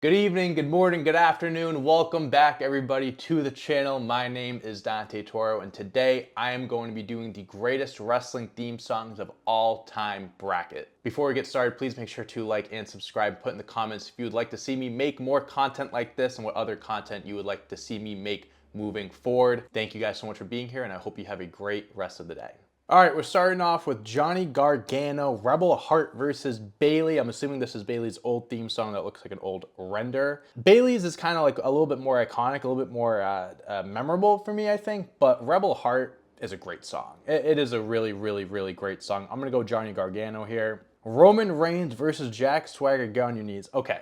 Good evening, good morning, good afternoon. Welcome back, everybody, to the channel. My name is Dante Toro, and today I am going to be doing the greatest wrestling theme songs of all time bracket. Before we get started, please make sure to like and subscribe. Put in the comments if you would like to see me make more content like this and what other content you would like to see me make moving forward. Thank you guys so much for being here, and I hope you have a great rest of the day. All right, we're starting off with Johnny Gargano, Rebel Heart versus Bailey. I'm assuming this is Bailey's old theme song that looks like an old render. Bailey's is kind of like a little bit more iconic, a little bit more memorable for me, I think. But Rebel Heart is a great song. It is a really, really, really great song. I'm gonna go Johnny Gargano here. Roman Reigns versus Jack Swagger. Get on your knees. Okay,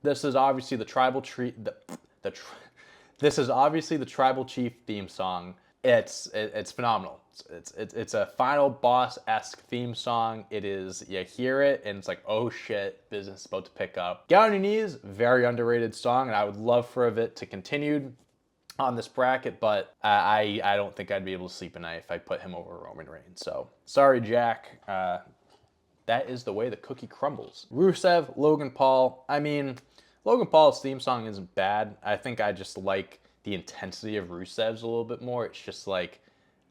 this is obviously the tribal tree. This is obviously the Tribal Chief theme song. It's phenomenal. It's a Final Boss-esque theme song. It is, you hear it and it's like, oh shit, business is about to pick up. Get on Your Knees, very underrated song, and I would love for it to continue on this bracket, but I don't think I'd be able to sleep at night if I put him over Roman Reigns. So sorry, Jack. That is the way the cookie crumbles. Rusev, Logan Paul. I mean, Logan Paul's theme song isn't bad. I think I just like the intensity of Rusev's a little bit more. It's just like,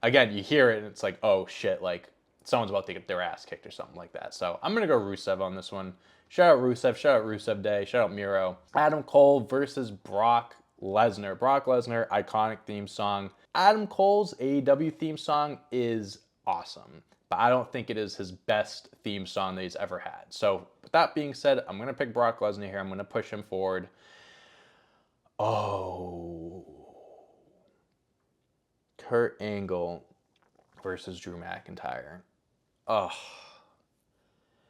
again, you hear it and it's like, oh shit, like someone's about to get their ass kicked or something like that. So I'm gonna go Rusev on this one. Shout out Rusev, shout out Rusev Day, shout out Miro. Adam Cole versus Brock Lesnar. Brock Lesnar, iconic theme song. Adam Cole's AEW theme song is awesome, but I don't think it is his best theme song that he's ever had. So with that being said, I'm gonna pick Brock Lesnar here. I'm gonna push him forward. Oh, Kurt Angle versus Drew McIntyre. Oh,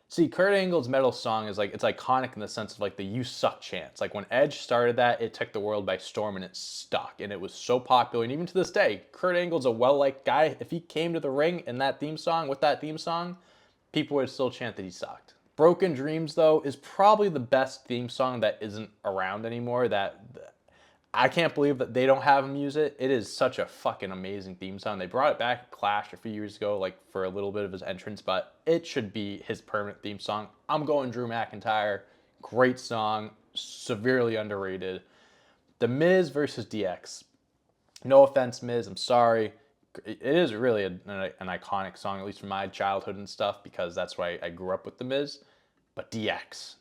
see, Kurt Angle's metal song is like, it's iconic in the sense of like the "you suck" chants. Like when Edge started that, it took the world by storm and it stuck, and it was so popular. And even to this day, Kurt Angle's a well-liked guy. If he came to the ring in that theme song with that theme song, people would still chant that he sucked. Broken Dreams, though, is probably the best theme song that isn't around anymore. That I can't believe that they don't have him use it. It is such a fucking amazing theme song. They brought it back at Clash a few years ago, like for a little bit of his entrance, but it should be his permanent theme song. I'm going Drew McIntyre. Great song, severely underrated. The Miz versus DX. No offense, Miz, I'm sorry. It is really an iconic song, at least from my childhood and stuff, because that's why I grew up with The Miz. But DX,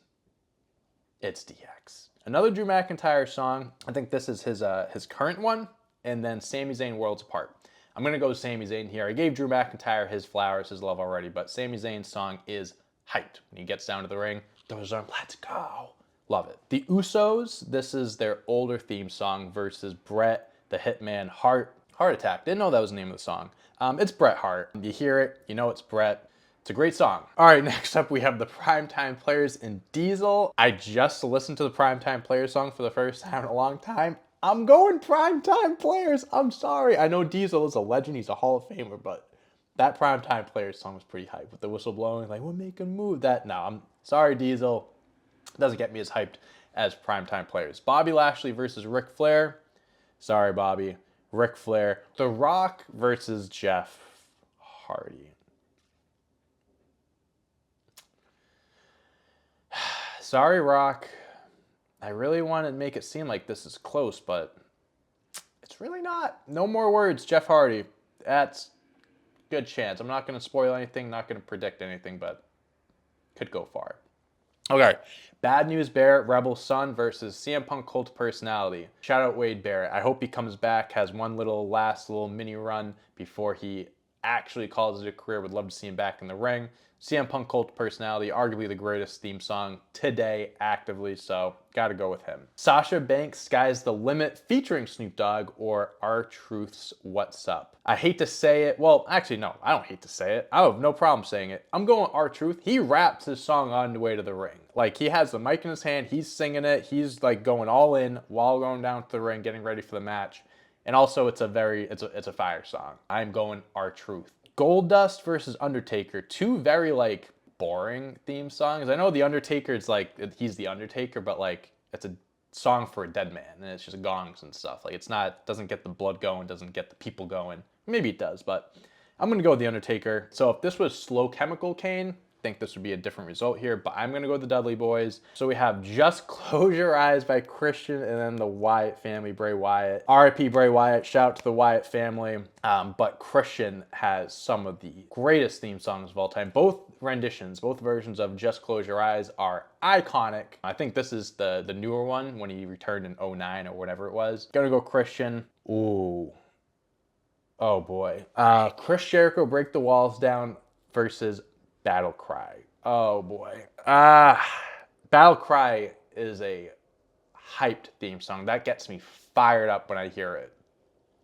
it's DX. Another Drew McIntyre song. I think this is his current one, and then Sami Zayn, Worlds Apart. I'm gonna go Sami Zayn here. I gave Drew McIntyre his flowers, his love already, but Sami Zayn's song is hyped. When he gets down to the ring, those are let's go. Love it. The Usos, this is their older theme song versus Bret the Hitman Hart. Heart Attack. Didn't know that was the name of the song. It's Bret Hart. You hear it, you know it's Bret. It's a great song. All right, next up we have the Primetime Players in Diesel. I just listened to the Primetime Players song for the first time in a long time. I'm going Primetime Players. I'm sorry. I know Diesel is a legend. He's a Hall of Famer, but that Primetime Players song was pretty hype with the whistle blowing. Like, we'll make a move. No, I'm sorry, Diesel. It doesn't get me as hyped as Primetime Players. Bobby Lashley versus Ric Flair. Sorry, Bobby. Ric Flair. The Rock versus Jeff Hardy. Sorry, Rock. I really want to make it seem like this is close, but it's really not. No more words, Jeff Hardy. That's good chance. I'm not going to spoil anything, not going to predict anything, but could go far. Okay, Bad News Barrett, Rebel Son versus CM Punk Cult Personality. Shout out Wade Barrett. I hope he comes back, has one last little mini run before he actually calls it a career. Would love to see him back in the ring. CM Punk Cult Personality, arguably the greatest theme song today actively, so gotta go with him. Sasha Banks, Sky's the Limit featuring Snoop Dogg, or R-Truth's What's Up. I hate to say it. Well, actually, no, I don't hate to say it. I have no problem saying it. I'm going R-Truth. He raps his song on the way to the ring. Like, he has the mic in his hand, he's singing it, he's like going all in while going down to the ring, getting ready for the match. And also, it's a fire song. I'm going R-Truth. Goldust versus Undertaker. Two very like boring theme songs. I know the Undertaker's like, he's the Undertaker, but like it's a song for a dead man and it's just gongs and stuff. Like it's not, doesn't get the blood going, doesn't get the people going. Maybe it does, but I'm gonna go with the Undertaker. So if this was Slow Chemical Kane, think this would be a different result here, but I'm gonna go with the Dudley Boys. So we have Just Close Your Eyes by Christian, and then the Wyatt family, Bray Wyatt. RIP Bray Wyatt, shout out to the Wyatt family. But Christian has some of the greatest theme songs of all time. Both renditions, both versions of Just Close Your Eyes are iconic. I think this is the newer one when he returned in 09 or whatever it was. Gonna go Christian. Ooh. Oh boy. Chris Jericho, Break the Walls Down versus Battle Cry. Oh boy. Battle Cry is a hyped theme song. That gets me fired up when I hear it.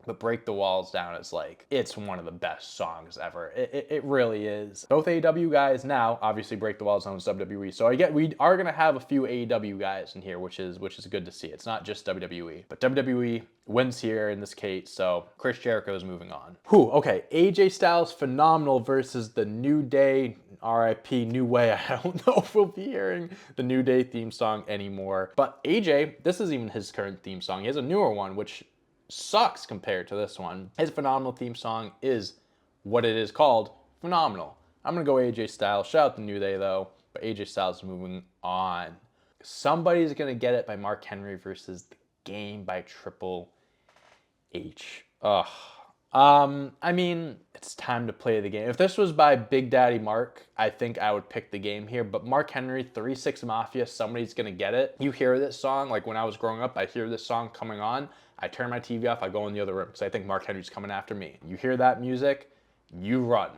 But Break the Walls Down is like, it's one of the best songs ever. It really is. Both AEW guys now, obviously Break the Walls Down is WWE. So we are gonna have a few AEW guys in here, which is good to see. It's not just WWE. But WWE wins here in this case, so Chris Jericho is moving on. Whew, okay. AJ Styles Phenomenal versus the New Day, RIP New Way. I don't know if we'll be hearing the New Day theme song anymore. But AJ, this is even his current theme song. He has a newer one, which sucks compared to this one. His Phenomenal theme song is what it is called, Phenomenal. I'm gonna go AJ Styles. Shout out the New Day though, but AJ Styles is moving on. Somebody's gonna get it by Mark Henry versus The Game by Triple H. Ugh. I mean, it's time to play the game. If this was by Big Daddy Mark, I think I would pick The Game here. But Mark Henry, 3-6 Mafia, somebody's gonna get it. You hear this song, like when I was growing up, I hear this song coming on. I turn my TV off, I go in the other room because I think Mark Henry's coming after me. You hear that music, you run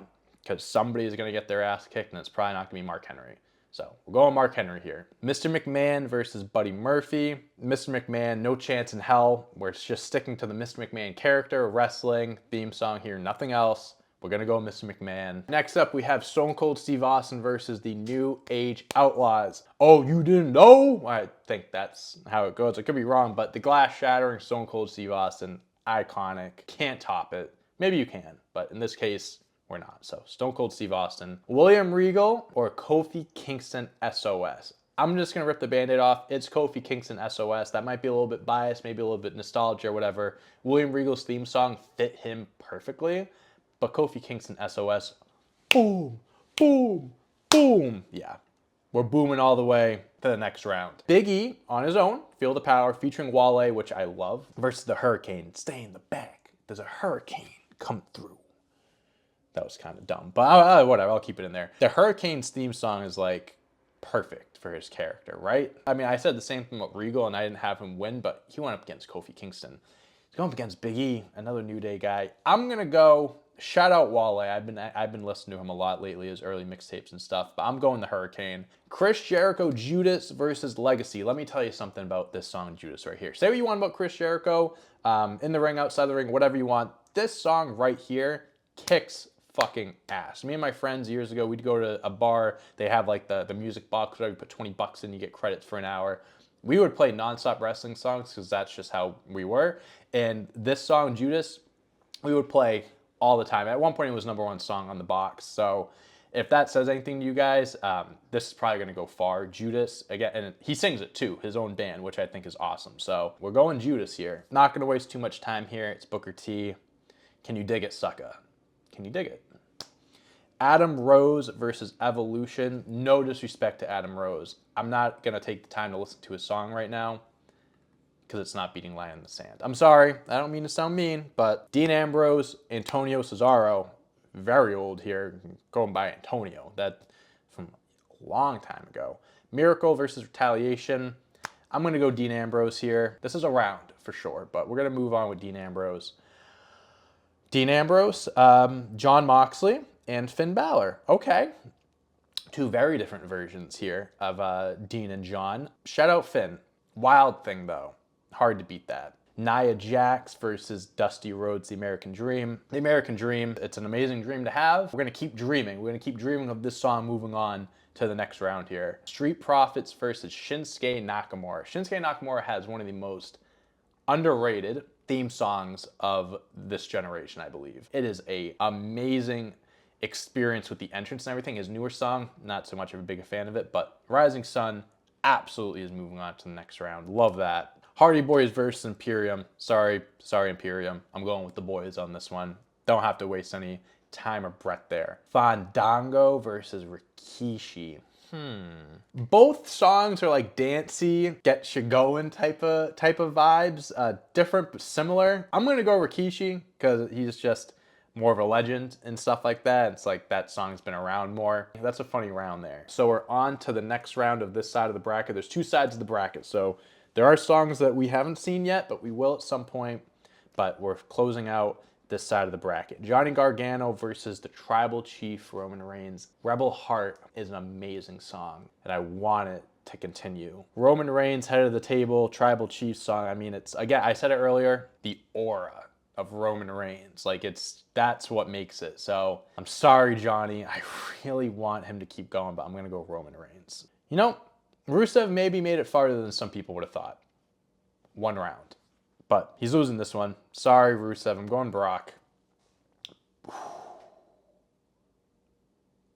because somebody's gonna get their ass kicked and it's probably not gonna be Mark Henry. So we're going Mark Henry here. Mr. McMahon versus Buddy Murphy. Mr. McMahon, no chance in hell. We're just sticking to the Mr. McMahon character, wrestling, theme song here, nothing else. We're gonna go Mr. McMahon. Next up, we have Stone Cold Steve Austin versus the New Age Outlaws. Oh, you didn't know? I think that's how it goes. I could be wrong, but the glass shattering Stone Cold Steve Austin, iconic. Can't top it. Maybe you can, but in this case, we're not. So Stone Cold Steve Austin. William Regal or Kofi Kingston SOS. I'm just going to rip the Band-Aid off. It's Kofi Kingston SOS. That might be a little bit biased, maybe a little bit nostalgia or whatever. William Regal's theme song fit him perfectly. But Kofi Kingston SOS, boom, boom, boom. Yeah, we're booming all the way to the next round. Big E on his own, Feel the Power, featuring Wale, which I love, versus the Hurricane. Stay in the back. There's a hurricane come through. That was kind of dumb, but whatever, I'll keep it in there. The Hurricane's theme song is like perfect for his character, right? I mean, I said the same thing about Regal and I didn't have him win, but he went up against Kofi Kingston. He's going up against Big E, another New Day guy. I'm gonna go, shout out Wale. I've been listening to him a lot lately, his early mixtapes and stuff, but I'm going the Hurricane. Chris Jericho, Judas versus Legacy. Let me tell you something about this song, Judas, right here. Say what you want about Chris Jericho, in the ring, outside the ring, whatever you want. This song right here kicks fucking ass. Me and my friends years ago, we'd go to a bar. They have like the music box where you put 20 bucks in, you get credits for an hour. We would play nonstop wrestling songs because that's just how we were. And this song, Judas, we would play all the time. At one point, it was #1 song on the box. So if that says anything to you guys, this is probably going to go far. Judas, again, and he sings it too, his own band, which I think is awesome. So we're going Judas here. Not going to waste too much time here. It's Booker T. Can you dig it, sucka? Can you dig it? Adam Rose versus Evolution. No disrespect to Adam Rose. I'm not going to take the time to listen to his song right now because it's not beating Line in the Sand. I'm sorry. I don't mean to sound mean, but Dean Ambrose, Antonio Cesaro, very old here, going by Antonio. That from a long time ago. Miracle versus Retaliation. I'm going to go Dean Ambrose here. This is a round for sure, but we're going to move on with Dean Ambrose. Dean Ambrose, Jon Moxley, and Finn Balor. Okay. Two very different versions here of Dean and John. Shout out Finn. Wild thing, though. Hard to beat that. Nia Jax versus Dusty Rhodes, The American Dream. The American Dream, it's an amazing dream to have. We're going to keep dreaming. We're going to keep dreaming of this song moving on to the next round here. Street Profits versus Shinsuke Nakamura. Shinsuke Nakamura has one of the most underrated theme songs of this generation, I believe. It is an amazing experience with the entrance and everything. His newer song, not so much of a big fan of it, but Rising Sun absolutely is moving on to the next round. Love that. Hardy Boys versus Imperium. Sorry Imperium. I'm going with the boys on this one. Don't have to waste any time or breath there. Fandango versus Rikishi. Both songs are like dancey, get you going type of vibes. Different but similar. I'm gonna go Rikishi because he's just more of a legend and stuff like that. It's like that song's been around more. That's a funny round there. So we're on to the next round of this side of the bracket. There's two sides of the bracket. So there are songs that we haven't seen yet, but we will at some point. But we're closing out this side of the bracket. Johnny Gargano versus the Tribal Chief, Roman Reigns. Rebel Heart is an amazing song, and I want it to continue. Roman Reigns, head of the table, Tribal Chief song. I mean, it's, again, I said it earlier, the aura of Roman Reigns. Like, that's what makes it. So I'm sorry, Johnny. I really want him to keep going, but I'm going to go Roman Reigns. You know, Rusev maybe made it farther than some people would have thought. One round. But he's losing this one. Sorry, Rusev. I'm going Brock.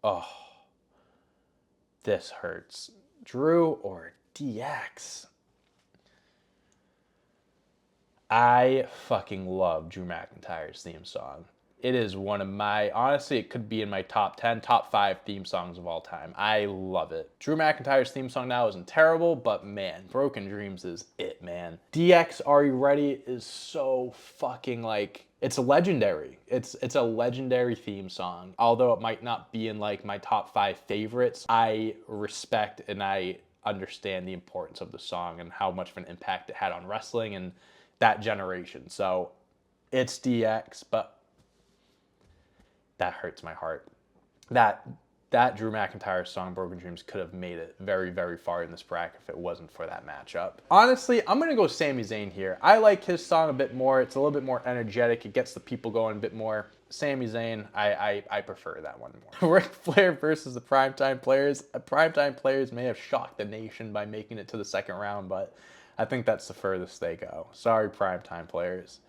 Oh, this hurts. Drew or DX? I fucking love Drew McIntyre's theme song. It is one of my, honestly, it could be in my top 10, top 5 theme songs of all time. I love it. Drew McIntyre's theme song now isn't terrible, but man, Broken Dreams is it, man. DX, Are You Ready is so fucking like, it's legendary. It's a legendary theme song. Although it might not be in like my top 5 favorites, I respect and I understand the importance of the song and how much of an impact it had on wrestling and that generation. So it's DX, but that hurts my heart. That Drew McIntyre song, Broken Dreams, could have made it very, very far in this bracket if it wasn't for that matchup. Honestly, I'm going to go Sami Zayn here. I like his song a bit more. It's a little bit more energetic. It gets the people going a bit more. Sami Zayn, I prefer that one more. Ric Flair versus the Primetime Players. Primetime Players may have shocked the nation by making it to the second round, but I think that's the furthest they go. Sorry, Primetime Players.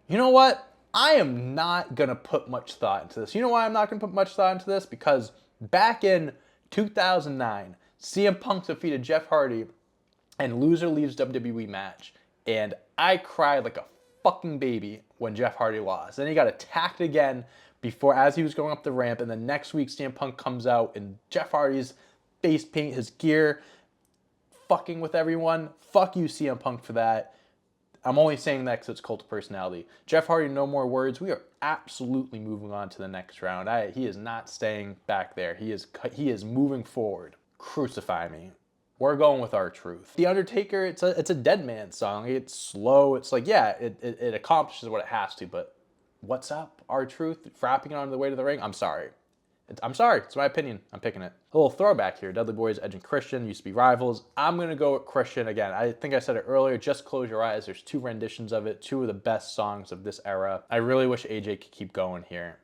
You know what? I am not going to put much thought into this. You know why I'm not going to put much thought into this? Because back in 2009, CM Punk defeated Jeff Hardy and loser leaves WWE match. And I cried like a fucking baby when Jeff Hardy lost. Then he got attacked again as he was going up the ramp. And the next week, CM Punk comes out in Jeff Hardy's face paint, his gear, fucking with everyone. Fuck you, CM Punk, for that. I'm only saying that because it's cult of personality. Jeff Hardy, no more words. We are absolutely moving on to the next round. He is not staying back there. He is moving forward. Crucify me. We're going with R-Truth. The Undertaker, it's a dead man song. It's slow. It's like, yeah, it accomplishes what it has to, but what's up, R-Truth? Frapping it on the way to the ring? I'm sorry. It's my opinion. I'm picking it. A little throwback here. Dudley Boyz, Edge and Christian used to be rivals. I'm going to go with Christian again. I think I said it earlier. Just Close Your Eyes. There's 2 renditions of it. 2 of the best songs of this era. I really wish AJ could keep going here.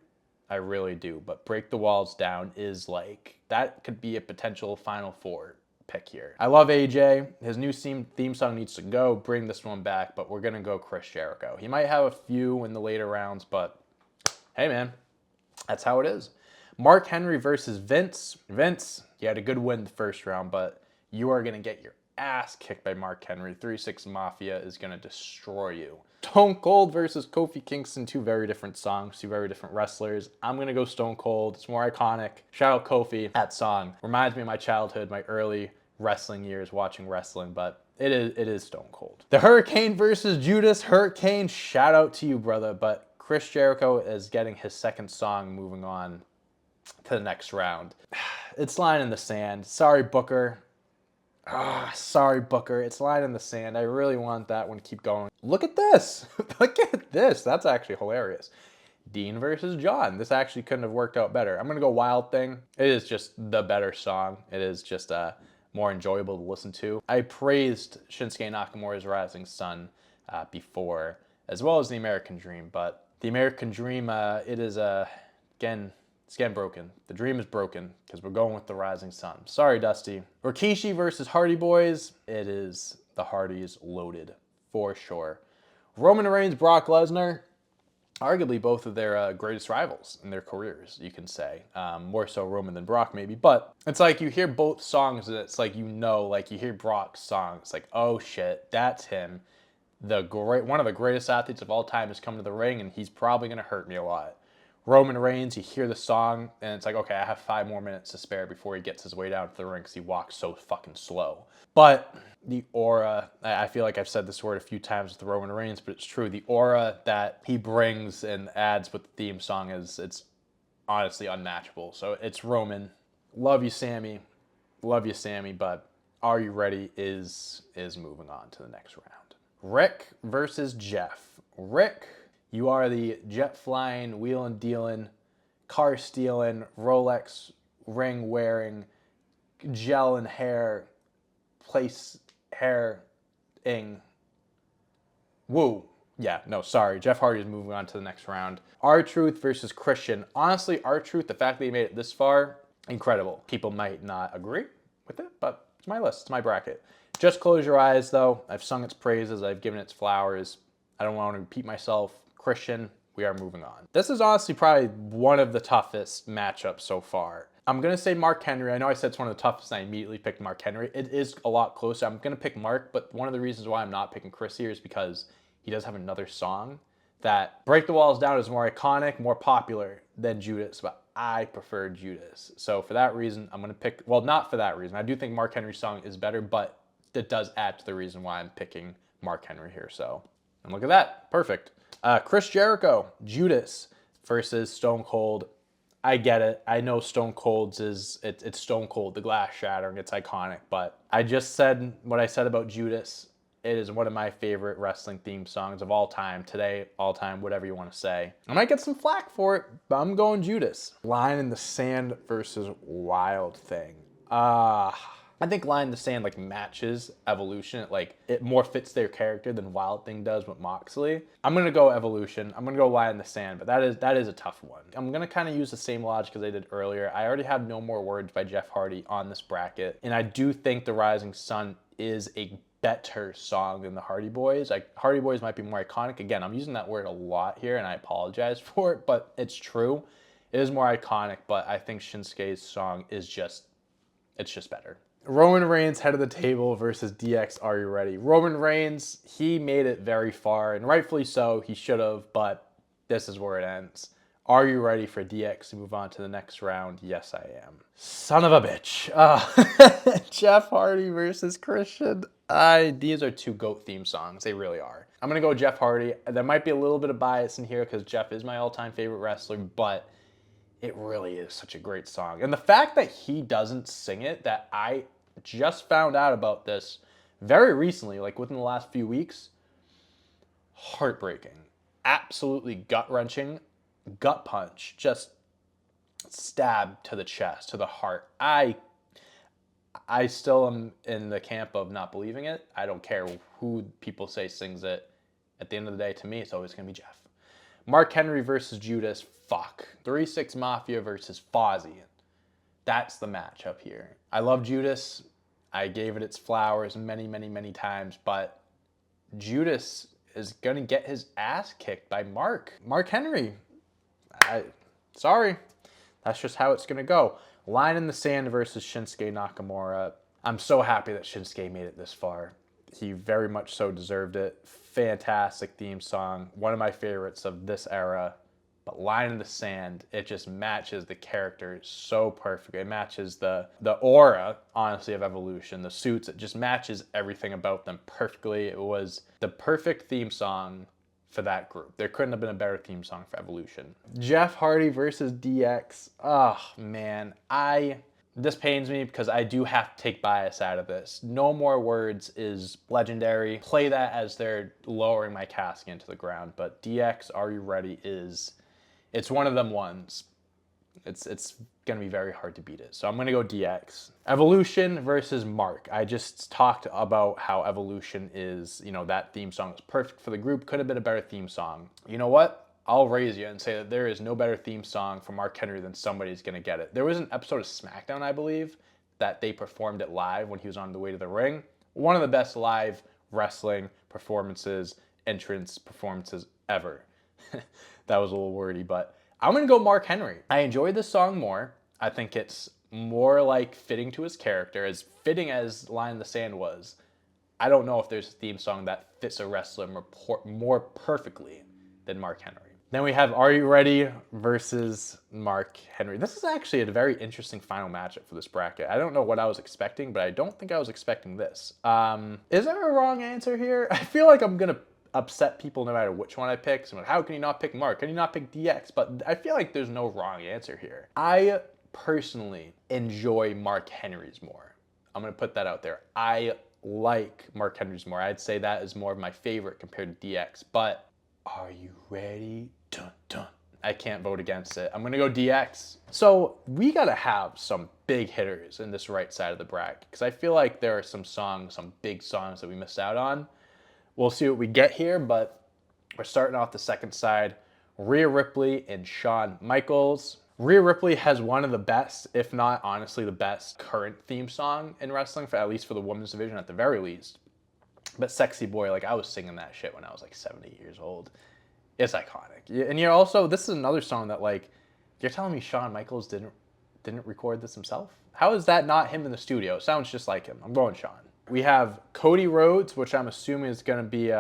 I really do. But Break the Walls Down is like, that could be a potential Final Four pick here. I love AJ. His new theme song needs to go. Bring this one back. But we're going to go Chris Jericho. He might have a few in the later rounds, but hey, man, that's how it is. Mark Henry versus Vince. Vince, you had a good win the first round, but you are going to get your ass kicked by Mark Henry. 3-6 Mafia is going to destroy you. Stone Cold versus Kofi Kingston. 2 very different songs, 2 very different wrestlers. I'm going to go Stone Cold. It's more iconic. Shout out Kofi. That song reminds me of my childhood, my early wrestling years watching wrestling, but it is Stone Cold. The Hurricane versus Judas. Hurricane, shout out to you, brother, but Chris Jericho is getting his second song moving on to the next round. It's line in the sand. Sorry, Booker. Sorry, Booker. It's line in the sand. I really want that one to keep going. Look at this. Look at this. That's actually hilarious. Dean versus John. This actually couldn't have worked out better. I'm going to go Wild Thing. It is just the better song. It is just more enjoyable to listen to. I praised Shinsuke Nakamura's Rising Sun before, as well as the American Dream, but the American Dream, it is, again, it's getting broken. The dream is broken because we're going with the Rising Sun. Sorry, Dusty. Rikishi versus Hardy Boys. It is the Hardys loaded for sure. Roman Reigns, Brock Lesnar. Arguably both of their greatest rivals in their careers, you can say. More so Roman than Brock maybe. But it's like you hear both songs and it's like, like you hear Brock's song. It's like, oh shit, that's him. one of the greatest athletes of all time has come to the ring, and he's probably going to hurt me a lot. Roman Reigns, you hear the song, and it's like, okay, I have 5 more minutes to spare before he gets his way down to the ring because he walks so fucking slow. But the aura, I feel like I've said this word a few times with Roman Reigns, but it's true. The aura that he brings and adds with the theme song it's honestly unmatchable. So it's Roman. Love you, Sammy. Love you, Sammy, but Are You Ready is moving on to the next round. Rick versus Jeff. Rick, you are the jet flying, wheeling, dealing, car stealing, Rolex ring wearing, gel and hair, place hair-ing. Woo. Yeah, no, sorry. Jeff Hardy is moving on to the next round. R-Truth versus Christian. Honestly, R-Truth, the fact that he made it this far, incredible. People might not agree with it, but it's my list. It's my bracket. Just Close Your Eyes, though. I've sung its praises. I've given its flowers. I don't want to repeat myself. Christian, we are moving on. This is honestly probably one of the toughest matchups so far. I'm going to say Mark Henry. I know I said it's one of the toughest, and I immediately picked Mark Henry. It is a lot closer. I'm going to pick Mark, but one of the reasons why I'm not picking Chris here is because he does have another song that Break the Walls Down is more iconic, more popular than Judas, but I prefer Judas. So for that reason, I'm going to pick, well, not for that reason. I do think Mark Henry's song is better, but that does add to the reason why I'm picking Mark Henry here. So, and look at that. Perfect. Chris Jericho, Judas versus Stone Cold. I get it. I know Stone Cold's it's Stone Cold, the glass shattering. It's iconic, but I just said what I said about Judas. It is one of my favorite wrestling theme songs of all time, today, all time, whatever you want to say. I might get some flack for it, but I'm going Judas. Line in the Sand versus Wild Thing. I think Line in the Sand like matches Evolution. It more fits their character than Wild Thing does with Moxley. I'm gonna go Evolution. I'm gonna go Line in the Sand, but that is a tough one. I'm gonna kind of use the same logic as I did earlier. I already have No More Words by Jeff Hardy on this bracket, and I do think The Rising Sun is a better song than the Hardy Boys. Like, Hardy Boys might be more iconic. Again, I'm using that word a lot here, and I apologize for it, but it's true. It is more iconic, but I think Shinsuke's song is just better. Roman Reigns, Head of the Table versus DX, Are You Ready? Roman Reigns, he made it very far, and rightfully so. He should have, but this is where it ends. Are you ready for DX to move on to the next round? Yes, I am. Son of a bitch. Jeff Hardy versus Christian. These are two GOAT theme songs. They really are. I'm going to go Jeff Hardy. There might be a little bit of bias in here because Jeff is my all-time favorite wrestler, but it really is such a great song. And the fact that he doesn't sing it, that I just found out about this very recently, like within the last few weeks, heartbreaking. Absolutely gut-wrenching, gut punch, just stab to the chest, to the heart. I still am in the camp of not believing it. I don't care who people say sings it. At the end of the day, to me, it's always going to be Jeff. Mark Henry versus Judas. Fuck. 3-6 Mafia versus Fozzy. That's the matchup here. I love Judas. I gave it its flowers many, many, many times, but Judas is going to get his ass kicked by Mark Henry. Sorry. That's just how it's going to go. Line in the Sand versus Shinsuke Nakamura. I'm so happy that Shinsuke made it this far. He very much so deserved it. Fantastic theme song. One of my favorites of this era. But Line in the Sand, it just matches the character so perfectly. It matches the aura, honestly, of Evolution. The suits, it just matches everything about them perfectly. It was the perfect theme song for that group. There couldn't have been a better theme song for Evolution. Jeff Hardy versus DX. Oh, man. This pains me because I do have to take bias out of this. No More Words is legendary. Play that as they're lowering my casket into the ground. But DX, Are You Ready it's one of them ones. It's going to be very hard to beat it. So I'm going to go DX. Evolution versus Mark. I just talked about how Evolution is, that theme song is perfect for the group. Could have been a better theme song. You know what? I'll raise you and say that there is no better theme song for Mark Henry than Somebody's Gonna Get It. There was an episode of SmackDown, I believe, that they performed it live when he was on the way to the ring. One of the best live wrestling performances, entrance performances ever. That was a little wordy, but I'm going to go Mark Henry. I enjoyed this song more. I think it's more like fitting to his character, as fitting as Line in the Sand was. I don't know if there's a theme song that fits a wrestler more perfectly than Mark Henry. Then we have Are You Ready versus Mark Henry. This is actually a very interesting final matchup for this bracket. I don't know what I was expecting, but I don't think I was expecting this. Is there a wrong answer here? I feel like I'm going to upset people no matter which one I pick. So how can you not pick Mark? Can you not pick DX? But I feel like there's no wrong answer here. I personally enjoy Mark Henry's more. I'm going to put that out there. I like Mark Henry's more. I'd say that is more of my favorite compared to DX. But are you ready? Dun, dun. I can't vote against it. I'm going to go DX. So we got to have some big hitters in this right side of the bracket because I feel like there are some songs, some big songs that we missed out on. We'll see what we get here, but we're starting off the second side. Rhea Ripley and Shawn Michaels. Rhea Ripley has one of the best, if not honestly the best, current theme song in wrestling, for at least for the women's division at the very least. But Sexy Boy, like I was singing that shit when I was like 70 years old. It's iconic. And you're also, this is another song that like, you're telling me Shawn Michaels didn't record this himself? How is that not him in the studio? It sounds just like him. I'm going Shawn. We have Cody Rhodes, which I'm assuming is going to be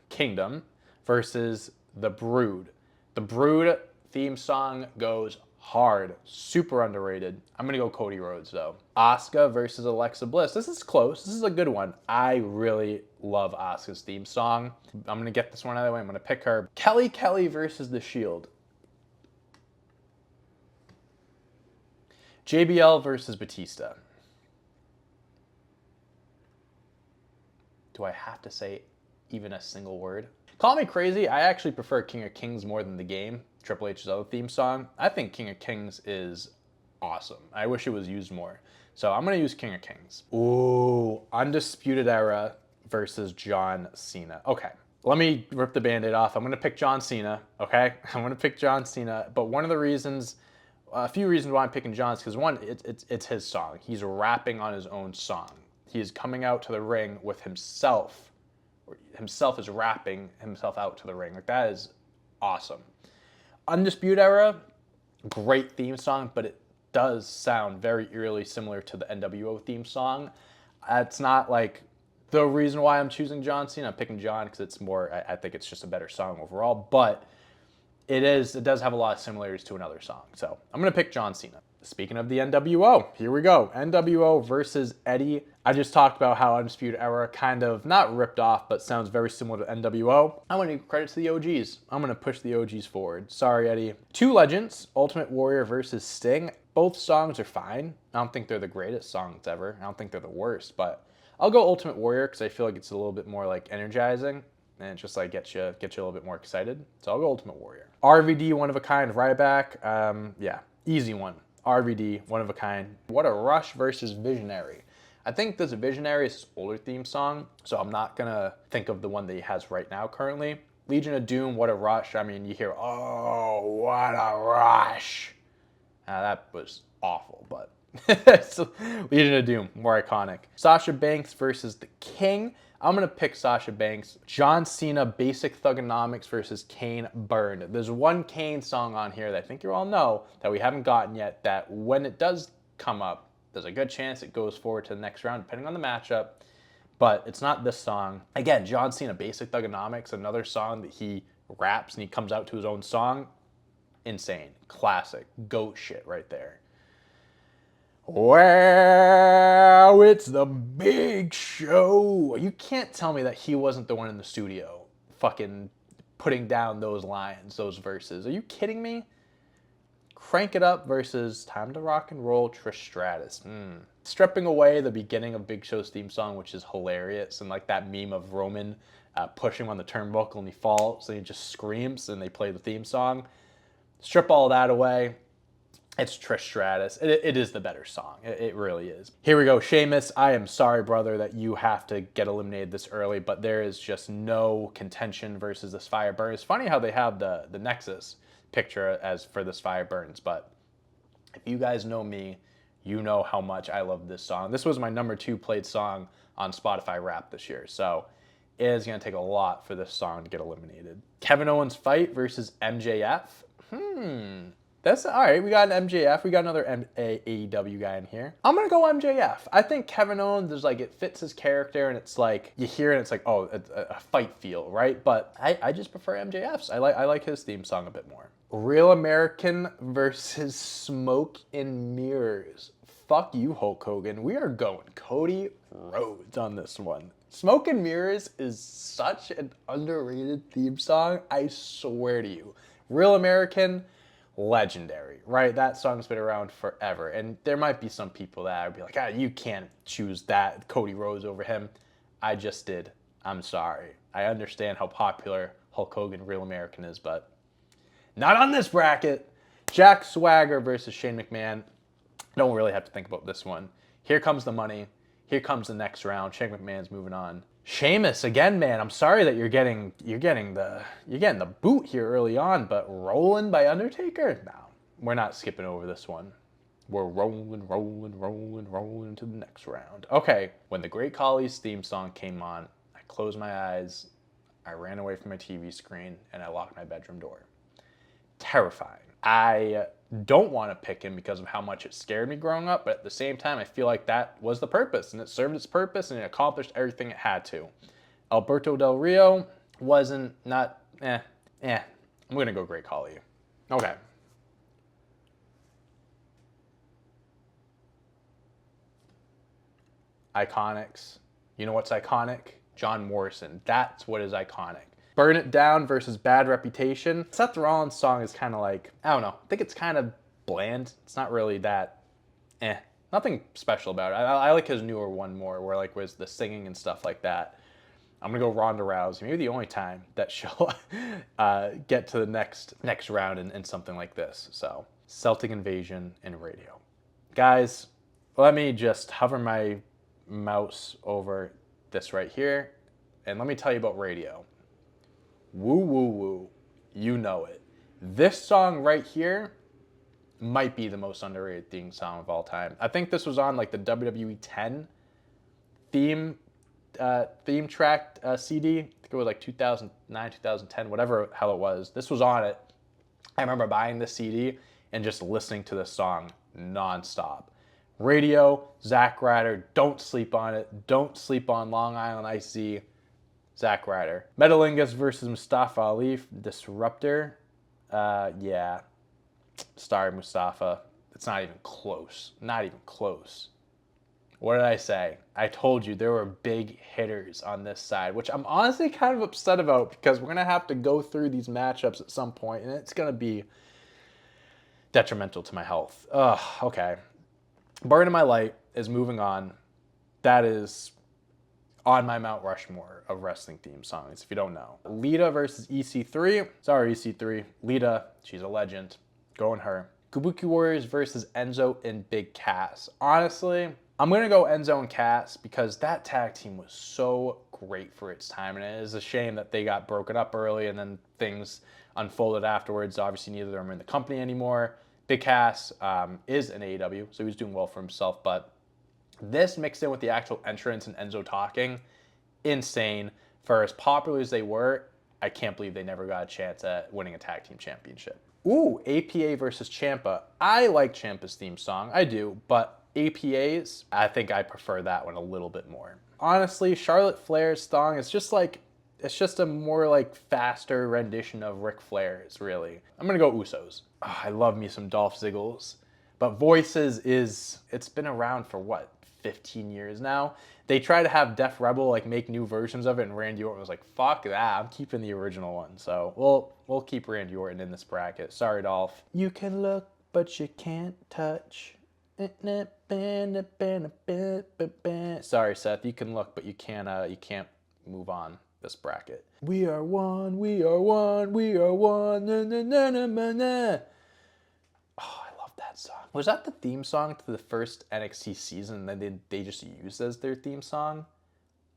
Kingdom, versus The Brood. The Brood theme song goes hard, super underrated. I'm gonna go Cody Rhodes though. Asuka versus Alexa Bliss. This is close. This is a good one. I really love Asuka's theme song. I'm gonna get this one out of the way. I'm gonna pick her. Kelly versus The Shield. JBL versus Batista. Do I have to say even a single word? Call me crazy, I actually prefer King of Kings more than The Game, Triple H's other theme song. I think King of Kings is awesome. I wish it was used more. So I'm gonna use King of Kings. Ooh, Undisputed Era versus John Cena. Okay, let me rip the Band-Aid off. I'm gonna pick John Cena, okay? I'm gonna pick John Cena, but one of the reasons, a few reasons why I'm picking John is because one, it's his song. He's rapping on his own song. He is coming out to the ring with himself is rapping himself out to the ring. Like, that is awesome. Undisputed Era, great theme song, but it does sound very eerily similar to the NWO theme song. It's not like the reason why I'm choosing John Cena. I'm picking John because it's more, I think it's just a better song overall, but it does have a lot of similarities to another song. So I'm going to pick John Cena. Speaking of the NWO, here we go. NWO versus Eddie. I just talked about how Undisputed Era kind of, not ripped off, but sounds very similar to NWO. I want to give credit to the OGs. I'm going to push the OGs forward. Sorry, Eddie. Two Legends, Ultimate Warrior versus Sting. Both songs are fine. I don't think they're the greatest songs ever. I don't think they're the worst, but I'll go Ultimate Warrior because I feel like it's a little bit more like energizing and it just like gets you a little bit more excited. So I'll go Ultimate Warrior. RVD, One of a Kind, Ryback. Yeah, easy one. RVD, One of a Kind. What a Rush versus Visionary. I think this Visionary is his older theme song, so I'm not gonna think of the one that he has right now currently. Legion of Doom, What a Rush. I mean, you hear, oh, what a rush. That was awful, but Legion of Doom, more iconic. Sasha Banks versus The King. I'm going to pick Sasha Banks. John Cena, Basic Thugonomics versus Kane Burned. There's one Kane song on here that I think you all know that we haven't gotten yet, that when it does come up, there's a good chance it goes forward to the next round, depending on the matchup. But it's not this song. Again, John Cena, Basic Thugonomics, another song that he raps and he comes out to his own song. Insane. Classic. GOAT shit right there. Wow, it's the big show. You can't tell me that he wasn't the one in the studio fucking putting down those lines, those verses. Are you kidding me? Crank It Up versus Time to Rock and Roll, Trish Stratus. Stripping away the beginning of Big Show's theme song, which is hilarious, and like that meme of Roman pushing on the turnbuckle and he falls and he just screams and they play the theme song. Strip all that away. It's Trish Stratus. It is the better song. It really is. Here we go. Sheamus, I am sorry, brother, that you have to get eliminated this early, but there is just no contention versus this Fire Burns. It's funny how they have the Nexus picture as for this Fire Burns, but if you guys know me, you know how much I love this song. This was my #2 played song on Spotify Wrapped this year, so it is going to take a lot for this song to get eliminated. Kevin Owens fight versus MJF. That's all right. We got an MJF. We got another AEW guy in here. I'm gonna go MJF. I think Kevin Owens is like, it fits his character, and it's like you hear it, it's like, oh, a fight feel, right? But I just prefer MJF's. I like his theme song a bit more. Real American versus Smoke and Mirrors. Fuck you, Hulk Hogan. We are going Cody Rhodes on this one. Smoke and Mirrors is such an underrated theme song. I swear to you. Real American, legendary, right? That song's been around forever. And there might be some people that would be like, you can't choose that, Cody Rhodes over him. I just did. I'm sorry. I understand how popular Hulk Hogan Real American is, but not on this bracket. Jack Swagger versus Shane McMahon. Don't really have to think about this one. Here comes the money. Here comes the next round. Shane McMahon's moving on. Sheamus again, man. I'm sorry that you're getting the boot here early on, but rolling by Undertaker? No, we're not skipping over this one. We're rolling to the next round. Okay, when the Great Khali's theme song came on, I closed my eyes, I ran away from my TV screen, and I locked my bedroom door. Terrifying. I don't want to pick him because of how much it scared me growing up, but at the same time, I feel like that was the purpose, and it served its purpose, and it accomplished everything it had to. Alberto Del Rio wasn't, not, I'm going to go Great Khali. Okay. Iconics. You know what's iconic? John Morrison. That's what is iconic. Burn It Down versus Bad Reputation. Seth Rollins' song is kind of like, I don't know, I think it's kind of bland. It's not really that, nothing special about it. I like his newer one more, where like was the singing and stuff like that. I'm gonna go Ronda Rousey. Maybe the only time that she'll get to the next round in something like this. So Celtic Invasion and Radio. Guys, let me just hover my mouse over this right here, and let me tell you about Radio. Woo, woo, woo. You know it. This song right here might be the most underrated theme song of all time. I think this was on like the WWE 10 theme track CD. I think it was like 2009, 2010, whatever hell it was. This was on it. I remember buying this CD and just listening to this song nonstop. Radio, Zack Ryder, don't sleep on it. Don't sleep on Long Island Ice-Z. Zack Ryder. Metalingus versus Mustafa Ali, Disruptor. Yeah. Sorry, Mustafa. It's not even close. Not even close. What did I say? I told you there were big hitters on this side, which I'm honestly kind of upset about because we're going to have to go through these matchups at some point, and it's going to be detrimental to my health. Ugh, okay. Burning My Light is moving on. That is on my Mount Rushmore of wrestling theme songs, if you don't know. Lita versus EC3. Sorry, EC3. Lita, she's a legend. Going her. Kabuki Warriors versus Enzo and Big Cass. Honestly, I'm going to go Enzo and Cass because that tag team was so great for its time, and it is a shame that they got broken up early and then things unfolded afterwards. Obviously, neither of them are in the company anymore. Big Cass is in AEW, so he's doing well for himself, but this mixed in with the actual entrance and Enzo talking, insane. For as popular as they were, I can't believe they never got a chance at winning a tag team championship. Ooh, APA versus Ciampa. I like Ciampa's theme song, I do, but APA's, I think I prefer that one a little bit more. Honestly, Charlotte Flair's song is just like, it's just a more like faster rendition of Ric Flair's, really. I'm gonna go Usos. Oh, I love me some Dolph Ziggles. But Voices it's been around for what, 15 years now? They try to have Def Rebel like make new versions of it, and Randy Orton was like, fuck that, I'm keeping the original one. So we'll keep Randy Orton in this bracket. Sorry, Dolph. You can look, but you can't touch. Sorry, Seth, you can look, but you can't move on this bracket. We are one, we are one, we are one, na na na na na na. Oh, I love that song. Was that the theme song to the first NXT season that they just used as their theme song?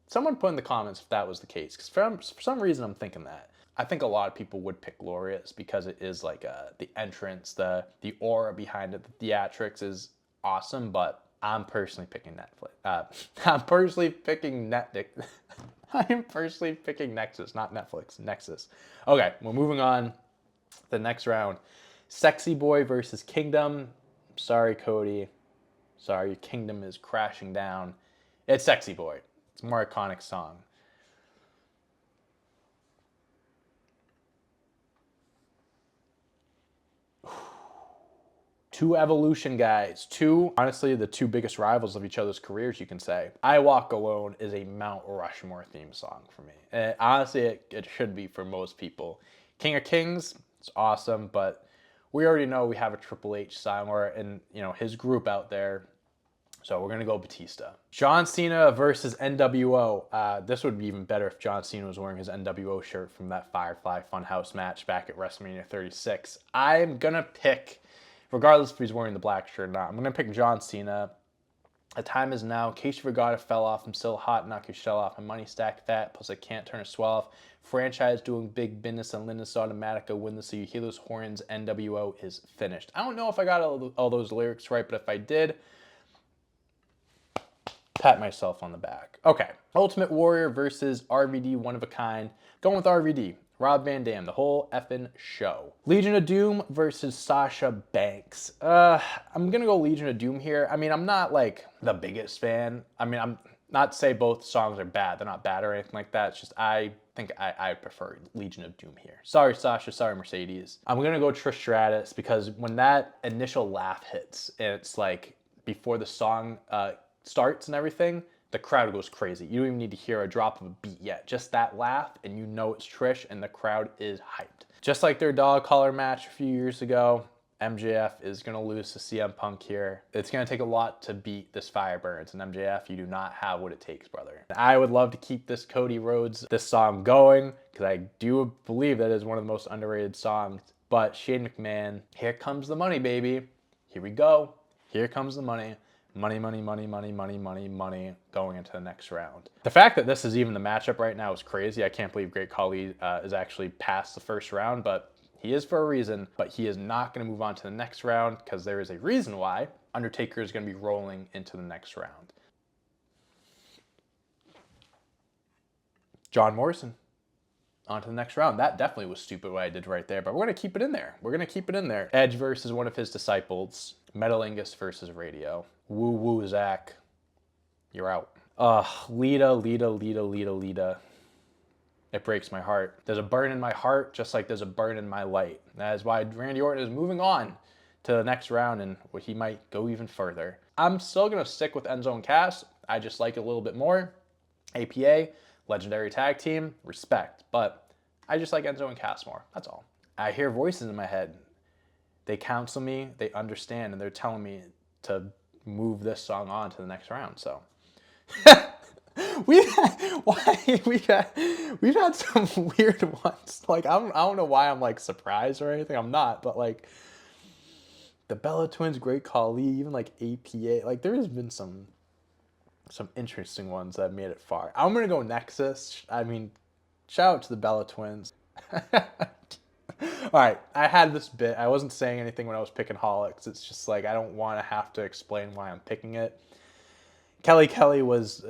Someone put in the comments if that was the case, because for some reason I'm thinking that. I think a lot of people would pick Glorious because it is like the entrance, the aura behind it, the theatrics is awesome, but I'm personally picking Netflix. I'm personally picking I am personally picking Nexus, not Netflix. Nexus. Okay, we're moving on. The next round. Sexy Boy versus Kingdom. Sorry, Cody. Sorry, your kingdom is crashing down. It's Sexy Boy. It's a more iconic song. Two Evolution guys. Two, honestly, the two biggest rivals of each other's careers, you can say. I Walk Alone is a Mount Rushmore theme song for me. And honestly, it should be for most people. King of Kings, it's awesome, but we already know we have a Triple H song and his group out there. So we're going to go Batista. John Cena versus NWO. This would be even better if John Cena was wearing his NWO shirt from that Firefly Funhouse match back at WrestleMania 36. I'm going to pick, regardless if he's wearing the black shirt or not, I'm going to pick John Cena. The time is now. In case you forgot, it fell off. I'm still hot. Knock your shell off. My money stacked fat. Plus, I can't turn a swell off. Franchise doing big business and Linus Automatica win this. So you hear those horns. NWO is finished. I don't know if I got all those lyrics right, but if I did, pat myself on the back. Okay. Ultimate Warrior versus RVD, One of a Kind. Going with RVD. Rob Van Dam, the whole effing show. Legion of Doom versus Sasha Banks. I'm gonna go Legion of Doom here. I mean, I'm not like the biggest fan. I mean, I'm not to say both songs are bad. They're not bad or anything like that. It's just I think I prefer Legion of Doom here. Sorry, Sasha. Sorry, Mercedes. I'm gonna go Trish Stratus because when that initial laugh hits and it's like before the song starts and everything, the crowd goes crazy. You don't even need to hear a drop of a beat yet. Just that laugh, and you know it's Trish, and the crowd is hyped. Just like their dog collar match a few years ago, MJF is going to lose to CM Punk here. It's going to take a lot to beat this Fireburns, and MJF, you do not have what it takes, brother. I would love to keep this Cody Rhodes, this song going, because I do believe that is one of the most underrated songs. But Shane McMahon, here comes the money, baby. Here we go. Here comes the money. Money, money, money, money, money, money, money going into the next round. The fact that this is even the matchup right now is crazy. I can't believe Great Khali is actually past the first round, but he is for a reason. But he is not going to move on to the next round because there is a reason why. Undertaker is going to be rolling into the next round. John Morrison. On to the next round. That definitely was stupid what I did right there, but we're going to keep it in there. We're going to keep it in there. Edge versus one of his disciples. Metalingus versus Radio. Woo woo, Zach. You're out. Lita. It breaks my heart. There's a burn in my heart, just like there's a burn in my light. That is why Randy Orton is moving on to the next round, and he might go even further. I'm still going to stick with Enzo and Cass. I just like it a little bit more. APA, legendary tag team, respect. But I just like Enzo and Cass more. That's all. I hear voices in my head. They counsel me, they understand, and they're telling me to move this song on to the next round. So we've had some weird ones. Like I don't know why I'm like surprised or anything. I'm not, but like the Bella Twins, Great Khali, even like APA, like there has been some interesting ones that made it far. I'm gonna go Nexus. I mean, shout out to the Bella Twins. All right, I had this bit. I wasn't saying anything when I was picking Holics. It's just like I don't want to have to explain why I'm picking it. Kelly was,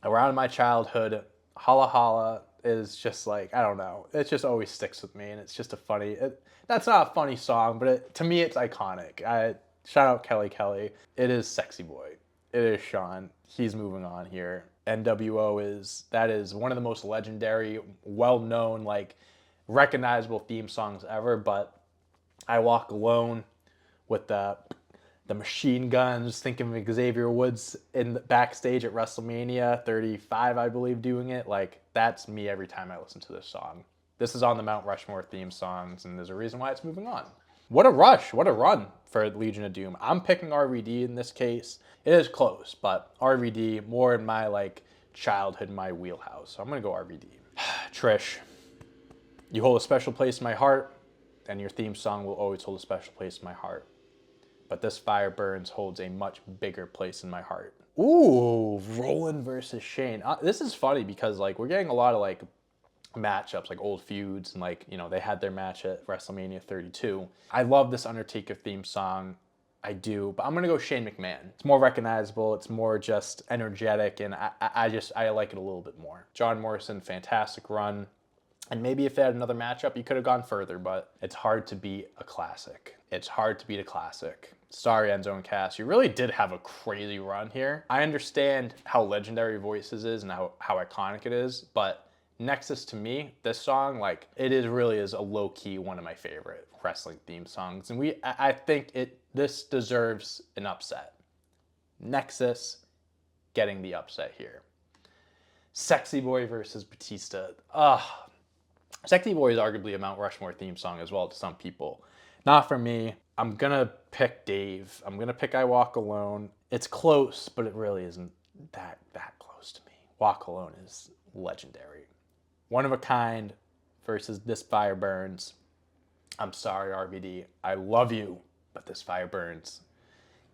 around my childhood. Holla Holla is just like, I don't know. It just always sticks with me, and it's just a funny. That's not a funny song, but to me, it's iconic. Shout out Kelly. It is Sexy Boy. It is Sean. He's moving on here. NWO is one of the most legendary, well-known, like recognizable theme songs ever. But I Walk Alone with the machine guns, thinking of Xavier Woods in the backstage at WrestleMania 35, I believe, doing it. Like, that's me every time I listen to this song. This is on the Mount Rushmore theme songs, and there's a reason why it's moving on. What a rush. What a run for Legion of Doom. I'm picking RVD in this case. It is close, but RVD more in my like childhood, my wheelhouse. So I'm going to go RVD. Trish, you hold a special place in my heart, and your theme song will always hold a special place in my heart. But this Fire Burns holds a much bigger place in my heart. Ooh, Roland versus Shane. This is funny because like we're getting a lot of like matchups, like old feuds, and like, they had their match at WrestleMania 32. I love this Undertaker theme song. I do, but I'm gonna go Shane McMahon. It's more recognizable, it's more just energetic, and I like it a little bit more. John Morrison, fantastic run. And maybe if they had another matchup, you could have gone further, but it's hard to beat a classic. It's hard to beat a classic. Sorry, Enzo and Cass. You really did have a crazy run here. I understand how legendary Voices is and how iconic it is, but Nexus to me, this song, like, it is really is a low-key one of my favorite wrestling theme songs. And I think this deserves an upset. Nexus getting the upset here. Sexy Boy versus Batista. Sexy Boy is arguably a Mount Rushmore theme song as well to some people. Not for me. I'm gonna pick Dave. I'm gonna pick I Walk Alone. It's close, but it really isn't that close to me. Walk Alone is legendary. One of a Kind versus This Fire Burns. I'm sorry, RVD. I love you, but This Fire Burns.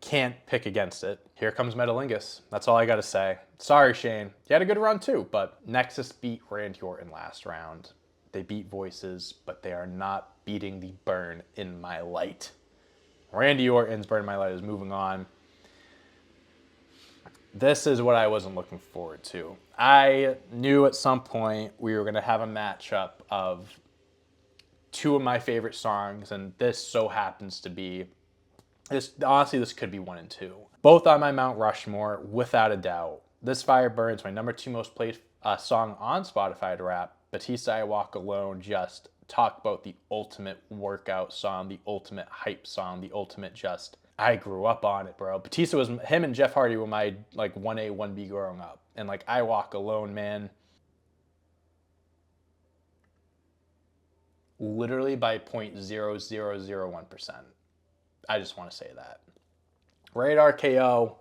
Can't pick against it. Here comes Metalingus. That's all I gotta say. Sorry, Shane. You had a good run too, but Nexus beat Randy Orton last round. They beat Voices, but they are not beating the Burn in My Light. Randy Orton's Burn in My Light is moving on. This is what I wasn't looking forward to. I knew at some point we were going to have a matchup of two of my favorite songs, and this so happens to be this. Honestly, this could be 1 and 2. Both on my Mount Rushmore, without a doubt. This Fire Burns, my number 2 most played song on Spotify to rap. Batista, I Walk Alone, just talk about the ultimate workout song, the ultimate hype song, the ultimate just, I grew up on it, bro. Batista was, him and Jeff Hardy were my like 1A, 1B growing up. And like I Walk Alone, man, literally by 0.0001%. I just want to say that. Radar KO.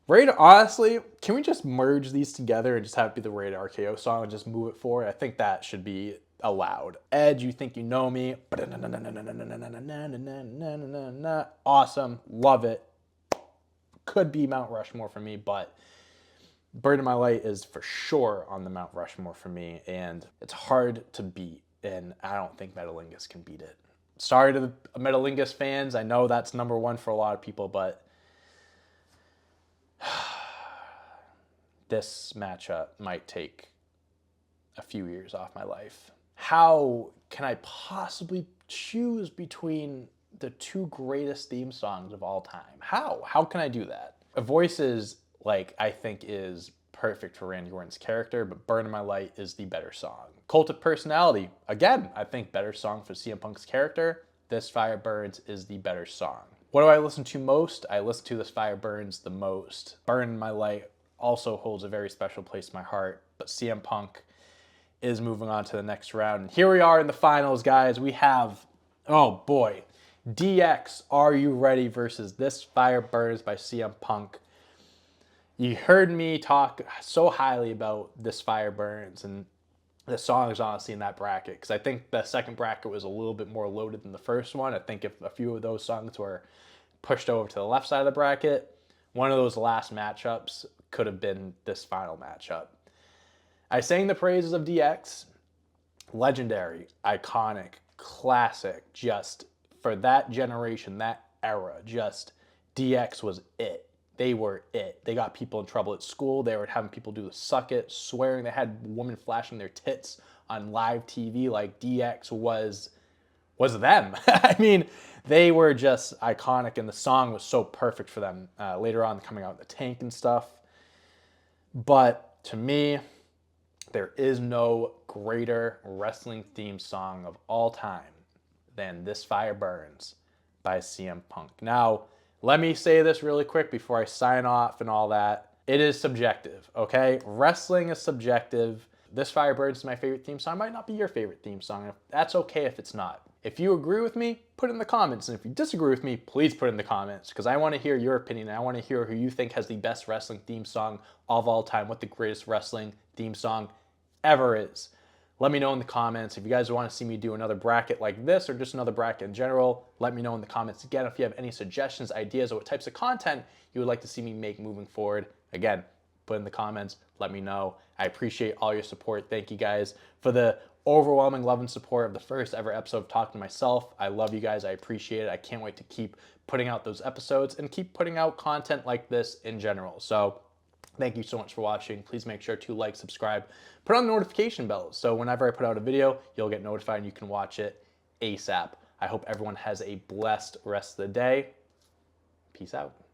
Radar, honestly, can we just merge these together and just have it be the Radar KO song and just move it forward? I think that should be allowed. Edge, You Think You Know Me. Awesome. Love it. Could be Mount Rushmore for me, but Burn in My Light is for sure on the Mount Rushmore for me, and it's hard to beat, and I don't think Metalingus can beat it. Sorry to the Metalingus fans. I know that's number 1 for a lot of people, but this matchup might take a few years off my life. How can I possibly choose between the 2 greatest theme songs of all time? How can I do that? Voices, like, I think is perfect for Randy Orton's character, but Burn in My Light is the better song. Cult of Personality, again, I think better song for CM Punk's character. This Fire Burns is the better song. What do I listen to most? I listen to This Fire Burns the most. Burn in My Light also holds a very special place in my heart, but CM Punk is moving on to the next round. And here we are in the finals, guys. We have, oh boy, DX, Are You Ready versus This Fire Burns by CM Punk. You heard me talk so highly about This Fire Burns, and the song is honestly in that bracket because I think the second bracket was a little bit more loaded than the first one. I think if a few of those songs were pushed over to the left side of the bracket, one of those last matchups could have been this final matchup. I sang the praises of DX. Legendary, iconic, classic, just for that generation, that era, just DX was it. They were it. They got people in trouble at school. They were having people do the suck it, swearing. They had women flashing their tits on live TV. Like DX was them. I mean, they were just iconic, and the song was so perfect for them later on, coming out in the tank and stuff. But to me, there is no greater wrestling theme song of all time than This Fire Burns by CM Punk. Now, let me say this really quick before I sign off and all that. It is subjective, okay? Wrestling is subjective. This Fire Burns is my favorite theme song. It might not be your favorite theme song. That's okay if it's not. If you agree with me, put it in the comments. And if you disagree with me, please put it in the comments because I want to hear your opinion. I want to hear who you think has the best wrestling theme song of all time, what the greatest wrestling theme song ever is. Let me know in the comments. If you guys want to see me do another bracket like this or just another bracket in general, let me know in the comments. Again, if you have any suggestions, ideas, or what types of content you would like to see me make moving forward, again, put in the comments, let me know. I appreciate all your support. Thank you guys for the overwhelming love and support of the first ever episode of Talking to Myself. I love you guys. I appreciate it. I can't wait to keep putting out those episodes and keep putting out content like this in general. So Thank you so much for watching. Please make sure to like, subscribe, put on the notification bell so whenever I put out a video, you'll get notified and you can watch it ASAP. I hope everyone has a blessed rest of the day. Peace out.